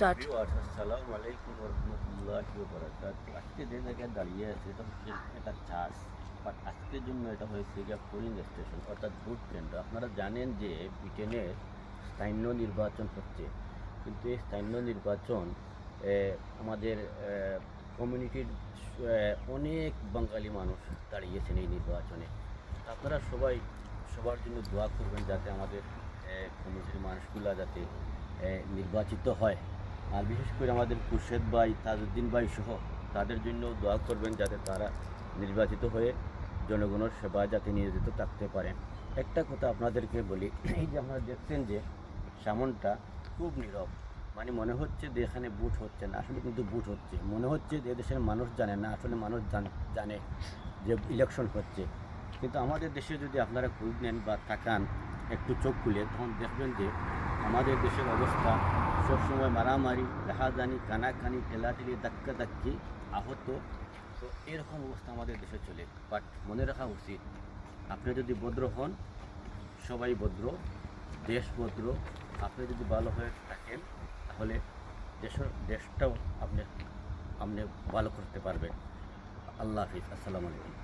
Start. আসসালামু আলাইকুম রহমতুল্লাহি ওয়া বারাকাতুহু। আজকে যে জায়গায় দাঁড়িয়ে আছে এটা হচ্ছে একটা চার্চ, বাট আজকের জন্য এটা হয়েছে গিয়ে পোলিং স্টেশন অর্থাৎ ভোট কেন্দ্র। আপনারা জানেন যে ব্রিটেনের স্থানীয় নির্বাচন হচ্ছে, কিন্তু এই স্থানীয় নির্বাচন আমাদের কমিউনিটির অনেক বাঙালি মানুষ দাঁড়িয়েছেন এই নির্বাচনে। আপনারা সবাই সবার জন্য দোয়া করবেন যাতে আমাদের কমিউনিটির মানুষগুলা যাতে নির্বাচিত হয়। আর বিশেষ করে আমাদের খুরশেদ ভাই, তাজউদ্দিন ভাই সহ তাদের জন্য দোয়া করবেন যাতে তারা নির্বাচিত হয়ে জনগণের সেবা যাতে নিয়োজিত থাকতে পারেন। একটা কথা আপনাদেরকে বলি, এই যে আপনারা দেখছেন যে সামনটা খুব নীরব, মানে মনে হচ্ছে যে এখানে ভোট হচ্ছে না, আসলে কিন্তু ভোট হচ্ছে। মনে হচ্ছে যে দেশের মানুষ জানে না, আসলে মানুষ জানে যে ইলেকশন হচ্ছে। কিন্তু আমাদের দেশে যদি আপনারা খোঁজ নেন বা তাকান একটু চোখ খুলে, তখন দেখবেন যে আমাদের দেশের অবস্থা সবসময় মারামারি, রাহাজানি, কানাকানি, ঠেলাঠেলি, ধাক্কি, আহত। তো এরকম অবস্থা আমাদের দেশে চলে। বাট মনে রাখা উচিত, আপনি যদি ভদ্র হন, সবাই ভদ্র, দেশ ভদ্র। আপনি যদি ভালো হয়ে থাকেন তাহলে দেশটাও আপনি আপনি ভালো করতে পারবেন। আল্লাহ হাফিজ, আসসালামু আলাইকুম।